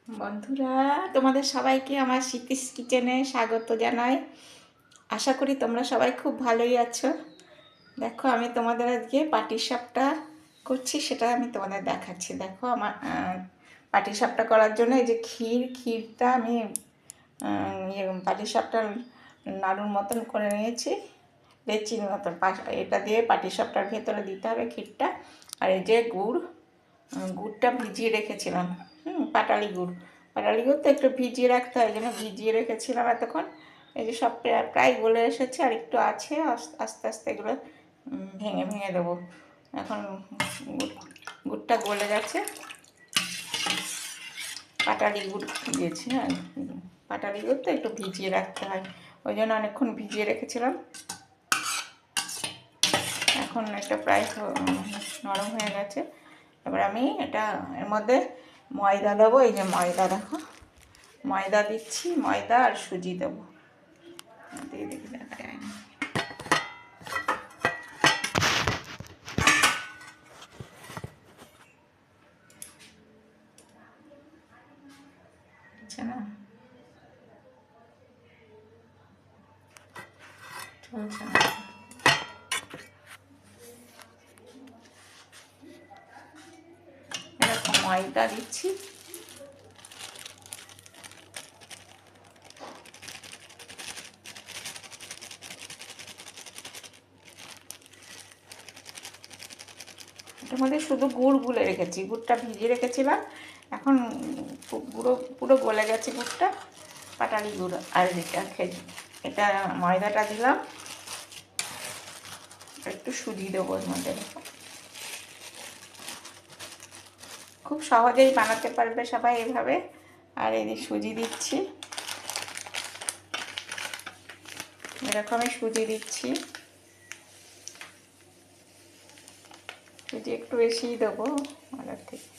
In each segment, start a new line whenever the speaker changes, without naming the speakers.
বন্ধুরা, তোমাদের সবাইকে আমার স্মৃতিস কিচেনে স্বাগত জানাই। আশা করি তোমরা সবাই খুব ভালোই আছো। দেখো, আমি তোমাদের আজকে পাটিসাপটা করছি, সেটা আমি তোমাদের দেখাচ্ছি। দেখো, আমার পাটিসাপটা করার জন্য এই যে ক্ষীরটা আমি পাটিসাপটা নাড়ুর মতন করে নিয়েছি, লেচির মতন। এটা দিয়ে পাটিসাপটার ভেতরে দিতে হবে ক্ষীরটা। আর এই যে গুড়টা ভিজিয়ে রেখেছিলাম, পাটালি গুড় তো একটু ভিজিয়ে রাখতে হয়, যেন ভিজিয়ে রেখেছিলাম এতক্ষণ। এই যে সব প্রায় গলে এসেছে, আর একটু আছে, আস্তে আস্তে এগুলো ভেঙে ভেঙে দেবো। এখন গুড়টা গলে গেছে, পাটালি গুড় দিয়েছি। হ্যাঁ, পাটালি গুড় তো একটু ভিজিয়ে রাখতে হয়, ওই জন্য অনেকক্ষণ ভিজিয়ে রেখেছিলাম। এখন এটা প্রায় নরম হয়ে গেছে। এবার আমি এটা এর মধ্যে ময়দা দেবো। এই যে ময়দা, দেখো ময়দা দিচ্ছি, ময়দা আর সুজি দেবো। দিয়ে দেখি, দেখা যায় না, আচ্ছা না, চলছে না। এরকম ময়দা দিচ্ছি। এটার মধ্যে শুধু গুড় গুলে রেখেছি, গুড়টা ভিজিয়ে রেখেছিলাম। এখন পুরো গলে গেছে গুড়টা, পাটালি গুড়। আর এটা ময়দাটা দিলাম, একটু সুজি দেবো এর মধ্যে। খুব সহজেই বানাতে পারবে সবাই এভাবে। আর এই যে সুজি দিচ্ছি, এরকমই সুজি দিচ্ছি। সুজি একটু বেশিই দেবো অর্ডার থেকে,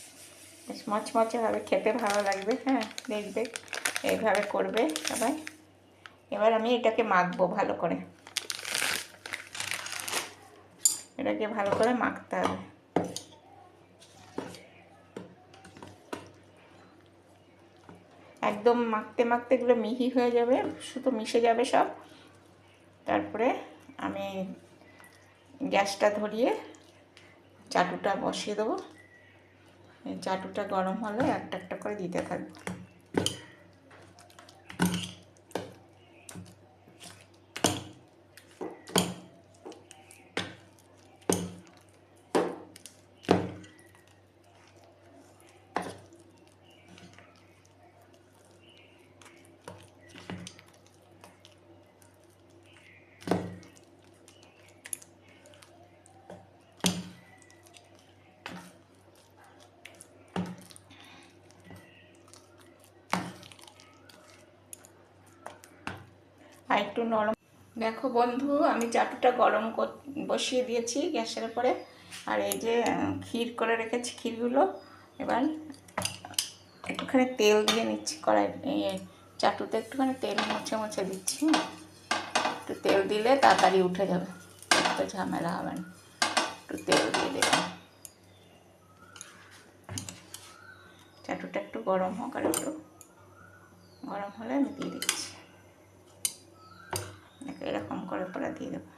বেশ মচমচে হবে, খেতে ভালো লাগবে। হ্যাঁ, দেখবে এইভাবে করবে সবাই। এবার আমি এটাকে মাখবো ভালো করে, এটাকে ভালো করে মাখতে হবে। একদম মাখতে মাখতে এগুলো মিহি হয়ে যাবে, শুধু মিশে যাবে সব। তারপরে আমি গ্যাসটা ধরিয়ে চাটুটা বসিয়ে দেবো। এই চাটুটা গরম হলে একটা একটা করে দিতে থাকবো। আর একটু নরম। দেখো বন্ধু, আমি চাটুটা বসিয়ে দিয়েছি গ্যাসের উপরে। আর এই যে ক্ষীর করে রেখেছি, ক্ষীরগুলো এবার একটুখানি তেল দিয়ে নিচ্ছি কড়াই, চাটুতে একটুখানি তেল মুছে মুছে দিচ্ছি। একটু তেল দিলে তাড়াতাড়ি উঠে যাবে, এত ঝামেলা হবে না। একটু তেল দিয়ে দেবেন। চাটুটা একটু গরম হোক, আর একটু গরম হলে আমি দিয়ে দিচ্ছি। এরকম করে পরে দিয়ে দেবো।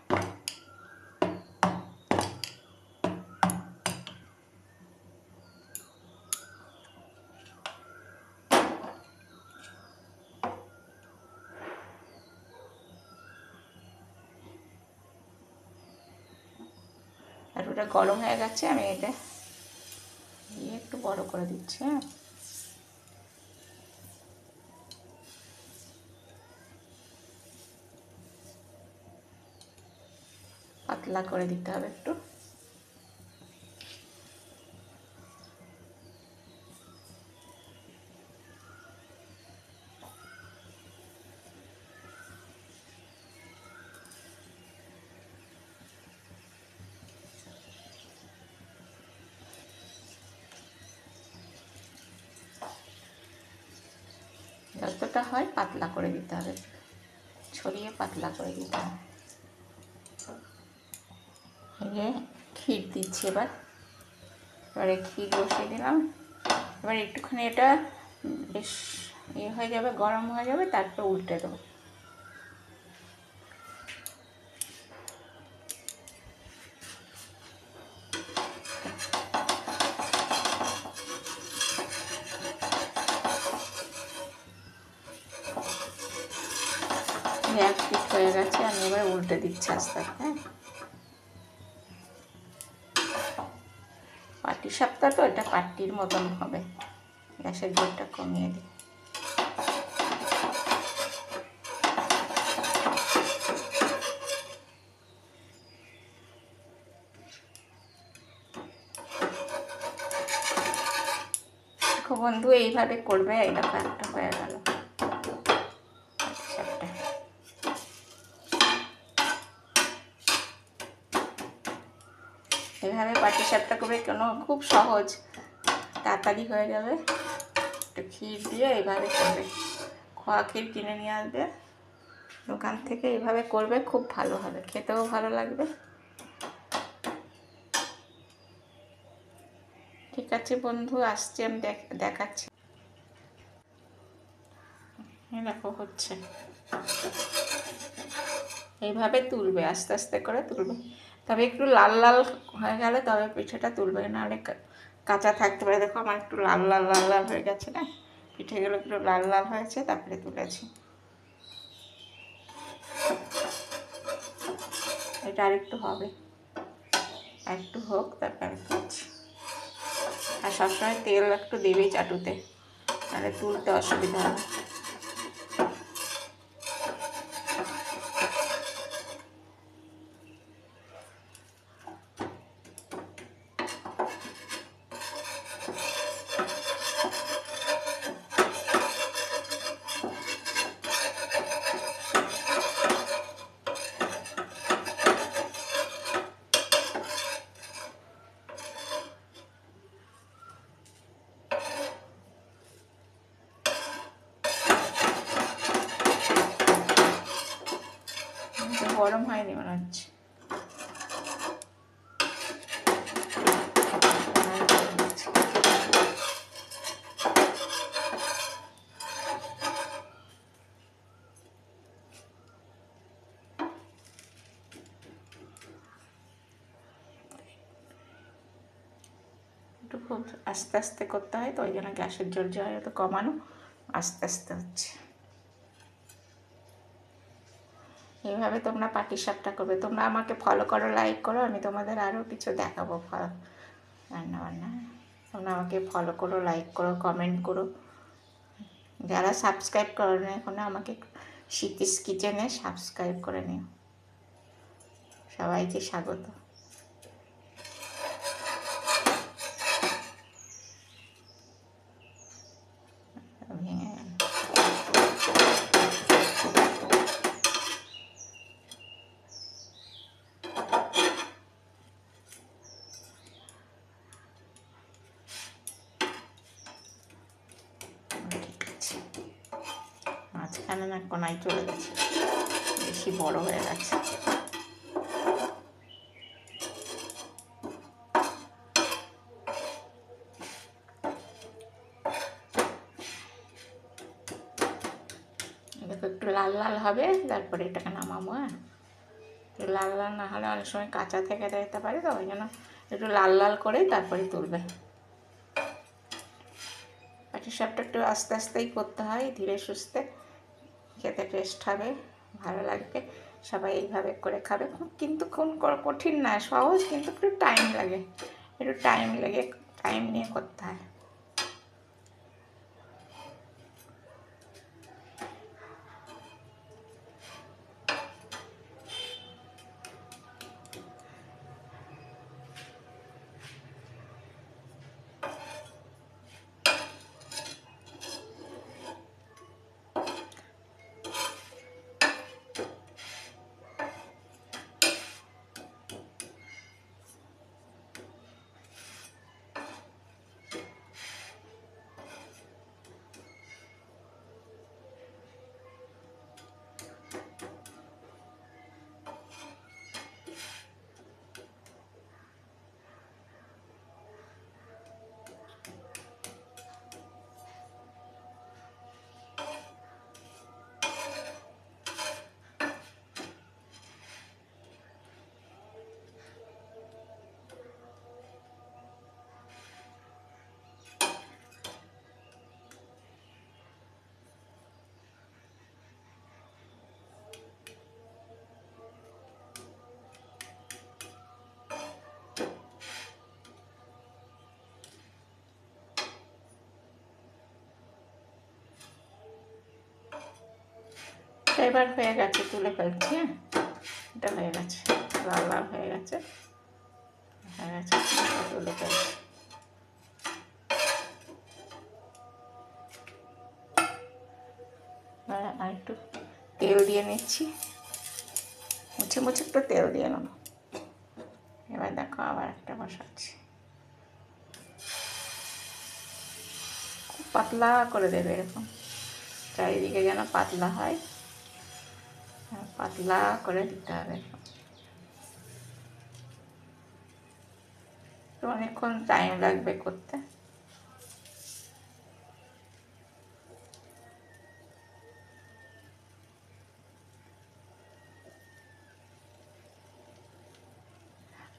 আর ওটা গরম হয়ে গেছে, আমি এটা দিয়ে একটু বড় করে দিচ্ছি। হ্যাঁ, পাতলা করে দিতে হবে একটু। যতটা হয় পাতলা করে দিতে হবে, ছড়িয়ে পাতলা করে দিতে হবে। এই যে ক্ষীর দিচ্ছি এবারে ক্ষীর বসিয়ে দিলাম। এবার একটুখানি এটা বেশ ইয়ে হয়ে যাবে, গরম হয়ে যাবে, তারপর উল্টে দেবো। এক পিঠ হয়ে গেছে, আমি এবার উল্টে দিচ্ছি আস্তে আস্তে। হ্যাঁ, পাটিসাপটা তো এটা পাটির মতন হবে। গ্যাসের জোরটা কমিয়ে দিই। দেখো বন্ধু, এইভাবে করবে। এই দেখো একটা হয়ে গেল পাটিসাপটা। এইভাবে পাটিসাপটা করবে, কোনো খুব সহজ, তাড়াতাড়ি হয়ে যাবে। একটু ক্ষীর দিয়ে এইভাবে করবে, খোয়া ক্ষীর কিনে নিয়ে আসবে দোকান থেকে, এইভাবে করবে, খুব ভালো হবে, খেতেও ভালো লাগবে। ঠিক আছে বন্ধু, আসছি, আমি দেখাচ্ছি। দেখো হচ্ছে, এইভাবে তুলবে, আস্তে আস্তে করে তুলবে। তবে একটু লাল লাল হয়ে গেলে তবে পিঠেটা তুলবে, নাহলে কাঁচা থাকতে পারে। দেখো আমার একটু লাল লাল লাল লাল হয়ে গেছে না, পিঠেগুলো একটু লাল লাল হয়েছে, তারপরে তুলেছি। এটা আরেকটু হবে, একটু হোক, তারপরে তুলছি। আর সবসময় তেল একটু দেবেই চাটুতে, তাহলে তুলতে অসুবিধা হবে। গরম হয়নি মনে হচ্ছে। একটু খুব আস্তে আস্তে করতে হয়, তো ওই জন্য গ্যাসের জোর তো কমানো, আস্তে আস্তে হচ্ছে। এইভাবে তোমরা পাটিসাপটা করবে। তোমরা আমাকে ফলো করো, লাইক করো, আমি তোমাদের আরও কিছু দেখাবো রান্না বান্না। তোমরা আমাকে ফলো করো, লাইক করো, কমেন্ট করো। যারা সাবস্ক্রাইব করো না এখনো, আমাকে শিতিস কিচেনে সাবস্ক্রাইব করে নিও। সবাইকে স্বাগত। ভেঙে গেল। মাঝখানে না কোনায় চলে গেছে, বেশি বড় হয়ে গেছে। দেখো একটু লাল লাল হবে, তারপরে এটাকে নামাবো। হ্যাঁ, একটু লাল লাল না হলে অনেক সময় কাঁচা থেকে যেতে পারে, তো ওই জন্য একটু লাল লাল করেই তারপরে তুলবে। পাটিসাপটা একটু আস্তে আস্তেই করতে হয়, ধীরে সুস্থে, খেতে টেস্ট হবে, ভালো লাগবে। সবাই এইভাবে করে খাবে। কিন্তু কোন কঠিন না, সহজ, কিন্তু একটু টাইম লাগে, টাইম নিয়ে করতে হয়। এবার হয়ে গেছে, তুলে ফেলছি। হ্যাঁ, এটা হয়ে গেছে, লাল লাল হয়ে গেছে, তুলে ফেলছি। আর একটু তেল দিয়ে নিচ্ছি, মুছে মুছে একটু তেল দিয়ে নেব। এবার দেখো আবার একটা বসাচ্ছি, খুব পাতলা করে দেবে, এরকম চারিদিকে যেন পাতলা হয়, পাতলা করে দিতে হবে। তো অনেকক্ষণ টাইম লাগবে করতে।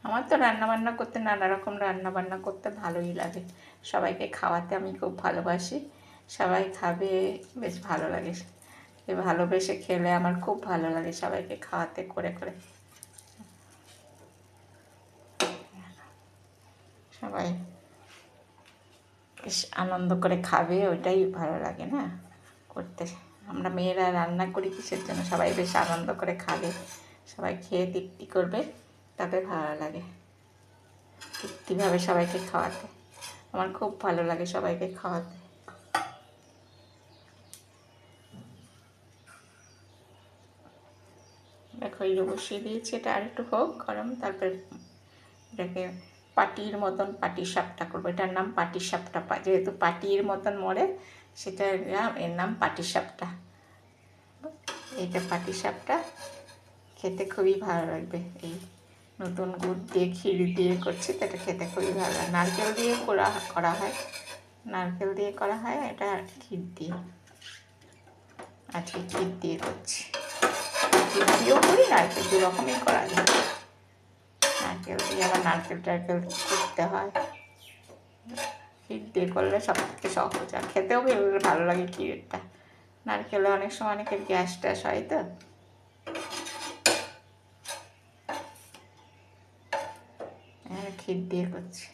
আমার তো রান্নাবান্না করতে, নানা রকম রান্নাবান্না করতে ভালোই লাগে, সবাইকে খাওয়াতে আমি খুব ভালোবাসি। সবাই খাবে, বেশ ভালো লাগে, ভালোবেসে খেলে আমার খুব ভালো লাগে সবাইকে খাওয়াতে করে করে। সবাই বেশ আনন্দ করে খাবে, ওইটাই ভালো লাগে না করতে। আমরা মেয়েরা রান্না করি কিসের জন্য? সবাই বেশ আনন্দ করে খাবে, সবাই খেয়ে তৃপ্তি করবে, তবে ভালো লাগে তৃপ্তিভাবে সবাইকে খাওয়াতে। আমার খুব ভালো লাগে সবাইকে খাওয়াতে। দেখো এই বসিয়ে দিয়েছি, এটা আর একটু হোক গরম, তারপরে এটাকে পাটির মতন পাটিসাপটা করবো। এটার নাম পাটিসাপটা, যেহেতু পাটির মতন মরে, সেটা এর নাম পাটিসাপটা। এইটা পাটিসাপটা খেতে খুবই ভালো লাগবে। এই নতুন গুড় দিয়ে ক্ষীর দিয়ে করছি, তো এটা খেতে খুবই ভালো লাগে। নারকেল দিয়ে করা হয়, নারকেল দিয়ে করা হয়, এটা ক্ষীর দিয়ে। আজকে ক্ষীর দিয়ে করছি, ক্ষীর দিয়েও করি, নারকেল দু রকমই করা যায়। নারকেল দিয়ে আবার নারকেল টারকেল করতে হয়, ক্ষীর দিয়ে করলে সব থেকে সহজ, আর খেতেও ভালো লাগে ক্ষীরটা। নারকেলে অনেক সময় অনেকের গ্যাস ট্যাস হয়, তো ক্ষীর দিয়ে করছি।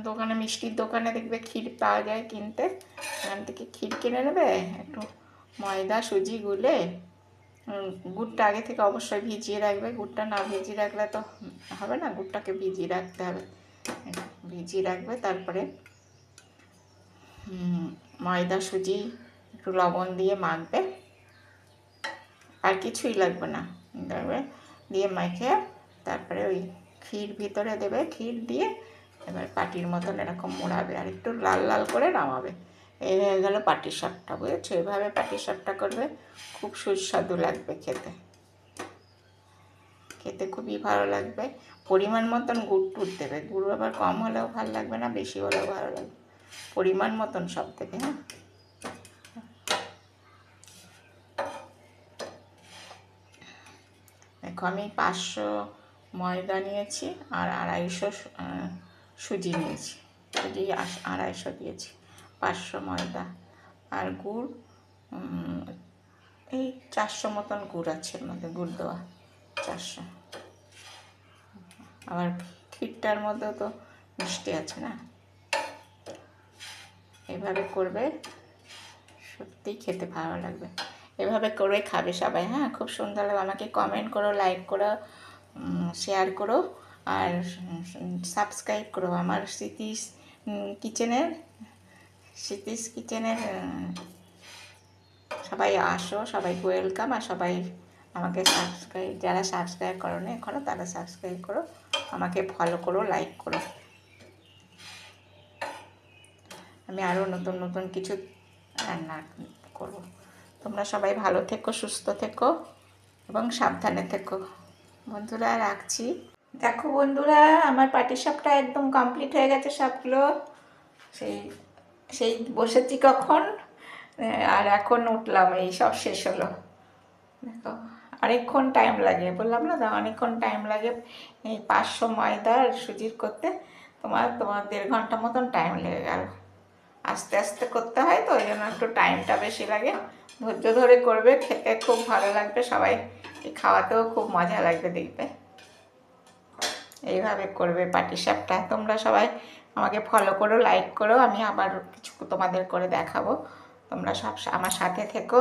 দোকানে, মিষ্টির দোকানে দেখবে ক্ষীর পাওয়া যায় কিনতে, এখান থেকে ক্ষীর কিনে নেবে, একটু ময়দা সুজি গুলে, গুড়টা আগে থেকে অবশ্যই ভিজিয়ে রাখবে, গুড়টা না ভিজিয়ে রাখলে তো হবে না, গুড়টাকে ভিজিয়ে রাখতে হবে, ভিজিয়ে রাখবে। তারপরে ময়দা সুজি একটু লবণ দিয়ে মাখবে, আর কিছুই লাগবে না, দেখবে দিয়ে মাখে তারপরে ওই ক্ষীর ভিতরে দেবে, ক্ষীর দিয়ে এবার পাটির মতন এরকম মোড়াবে, আর একটু লাল লাল করে নামাবে। এই হয়ে গেল পাটিসাপটা, বুঝেছো? এভাবে পাটিসাপটা করবে, খুব সুস্বাদু লাগবে খেতে, খেতে খুবই ভালো লাগবে। পরিমাণ মতন গুড় টুড় দেবে, গুড় আবার কম হলেও ভালো লাগবে না, বেশি হলেও ভালো লাগবে, পরিমাণ মতন সব দেবে। হ্যাঁ, দেখো আমি 500 ময়দা নিয়েছি, আর 250 সুজি নিয়েছি, সুজি 250 দিয়েছি, 500 ময়দা, আর গুড় এই 400 মতন গুড় আছে এর মধ্যে, গুড় দেওয়া 400। আবার ক্ষীরটার মধ্যেও তো মিষ্টি আছে না। এভাবে করবে, সত্যিই খেতে ভালো লাগবে, এভাবে করে খাবে সবাই। হ্যাঁ, খুব সুন্দর লাগবে। আমাকে কমেন্ট করো, লাইক করো, শেয়ার করো, আর সাবস্ক্রাইব করো আমার স্মৃতিস কিচেনের। সবাই আসো, সবাই ওয়েলকাম, আর সবাই আমাকে যারা সাবস্ক্রাইব করো না এখনও, তারা সাবস্ক্রাইব করো, আমাকে ফলো করো, লাইক করো। আমি আরও নতুন নতুন কিছু রান্না করব। তোমরা সবাই ভালো থেকো, সুস্থ থেকো এবং সাবধানে থেকো। বন্ধুরা রাখছি। দেখো বন্ধুরা, আমার পাটিসাপটা একদম কমপ্লিট হয়ে গেছে সবগুলো। সেই সেই বসেছি কখন, আর এখন উঠলাম, এই সব শেষ হলো। দেখো অনেকক্ষণ টাইম লাগে, বললাম না, অনেকক্ষণ টাইম লাগে এই 500 ময়দা আর সুজির করতে। তোমার 1.5 ঘন্টা মতন টাইম লেগে গেল। আস্তে আস্তে করতে হয় তো, ওই জন্য একটু টাইমটা বেশি লাগে। ধৈর্য ধরে করবে, খেতে খুব ভালো লাগবে, সবাই খাওয়াতেও খুব মজা লাগবে দেখবে। এইভাবে করবে পাটিসাপটা। তোমরা সবাই আমাকে ফলো করো, লাইক করো, আমি আবার কিছু তোমাদের করে দেখাবো। তোমরা সব আমার সাথে থেকো,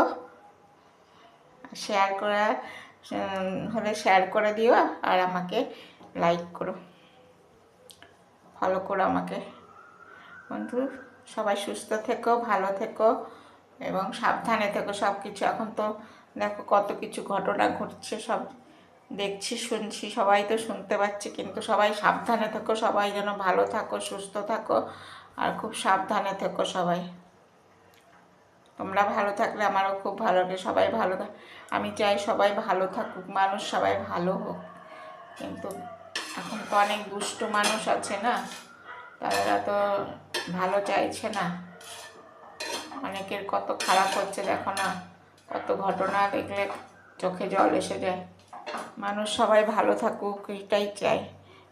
শেয়ার করা হলে শেয়ার করে দিও, আর আমাকে লাইক করো, ফলো করো আমাকে। বন্ধু সবাই সুস্থ থেকো, ভালো থেকো এবং সাবধানে থেকো। সব কিছু এখন তো দেখো কত কিছু ঘটনা ঘটছে, সব দেখছি শুনছি, সবাই তো শুনতে পাচ্ছি, কিন্তু সবাই সাবধানে থেকো, সবাই যেন ভালো থাকো, সুস্থ থাকো, আর খুব সাবধানে থেকো সবাই। তোমরা ভালো থাকলে আমারও খুব ভালো লাগে, সবাই ভালো থাক। আমি চাই সবাই ভালো থাকুক, মানুষ সবাই ভালো হোক, কিন্তু এখন তো অনেক দুষ্ট মানুষ আছে না, তারা তো ভালো চাইছে না। অনেকের কত খারাপ হচ্ছে দেখো না, কত ঘটনা দেখলে চোখে জল এসে যায়। মানুষ সবাই ভালো থাকুক, এটাই চাই।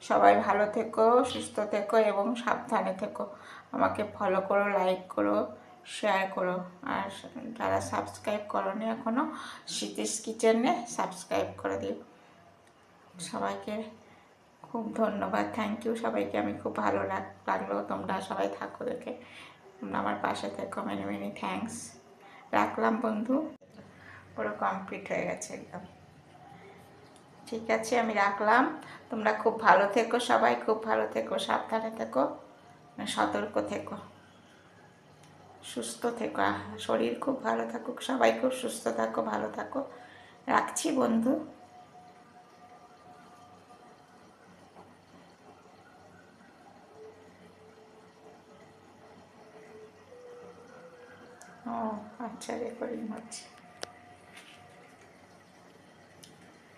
সবাই ভালো থেকো, সুস্থ থেকো এবং সাবধানে থেকো। আমাকে ফলো করো, লাইক করো, শেয়ার করো, আর যারা সাবস্ক্রাইব করোনি এখনও স্মৃতিস কিচেনে সাবস্ক্রাইব করে দিও। সবাইকে খুব ধন্যবাদ, থ্যাংক ইউ সবাইকে। আমি খুব ভালো লাগলো তোমরা সবাই থাকো দেখে, তোমরা আমার পাশে থেকো। Many many thanks. রাখলাম বন্ধু, পুরো কমপ্লিট হয়ে গেছে একদম। ঠিক আছে, আমি রাখলাম। তোমরা খুব ভালো থেকো, সবাই খুব ভালো থেকো, সাবধানে থেকো, সতর্ক থেকো, সুস্থ থেকো, শরীর খুব ভালো থাকুক, সবাই খুব সুস্থ থাকো, ভালো থাকো। রাখছি বন্ধু। ও আচ্ছা, রেকর্ডিং হচ্ছে।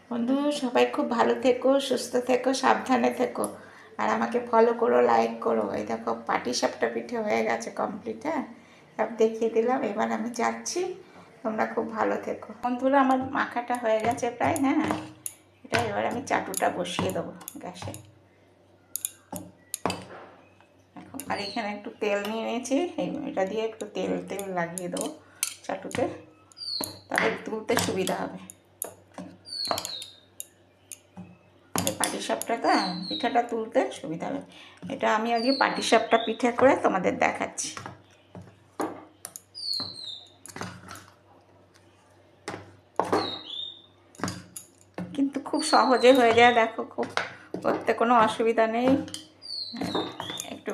বন্ধু সবাই খুব ভালো থেকো, সুস্থ থেকো, সাবধানে থেকো, আর আমাকে ফলো করো, লাইক করো। এই দেখো পাটিসাপটা পিঠে হয়ে গেছে কমপ্লিট। হ্যাঁ, সব দেখিয়ে দিলাম, এবার আমি যাচ্ছি। তোমরা খুব ভালো থেকো বন্ধুরা। আমার মাখাটা হয়ে গেছে প্রায়। হ্যাঁ, এটা এবার আমি চাটুটা বসিয়ে দেবো গ্যাসে। আর এখানে একটু তেল নিয়ে নিয়েছি, এটা দিয়ে একটু তেল তেল লাগিয়ে দেবো চাটুতে, তাহলে তুলতে সুবিধা হবে। পাটিসাপটাটা পিঠাটা তুলতে সুবিধা হবে। এটা আমি আগে পাটিসাপটা পিঠে করে তোমাদের দেখাচ্ছি। কিন্তু খুব সহজে হয়ে যায়, দেখো, খুব করতে কোনো অসুবিধা নেই। একটু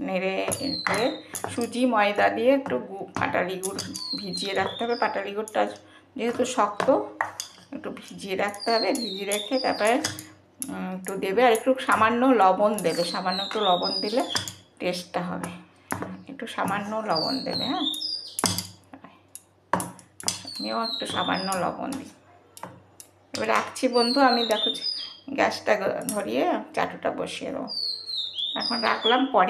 নেড়ে করে সুজি ময়দা দিয়ে একটু পাটালি গুড় ভিজিয়ে রাখতে হবে। পাটালি গুড়টা যেহেতু শক্ত, একটু ভিজিয়ে রাখতে হবে। ভিজিয়ে রেখে তারপরে একটু দেবে, আর একটু সামান্য লবণ দেবে। সামান্য একটু লবণ দিলে টেস্টটা হবে। একটু সামান্য লবণ দেবে। হ্যাঁ, আমিও একটু সামান্য লবণ দিই। এবার রাখছি বন্ধু, আমি দেখো গ্যাসটা ধরিয়ে চাটুটা বসিয়ে দেবো। এখন রাখলাম, পরে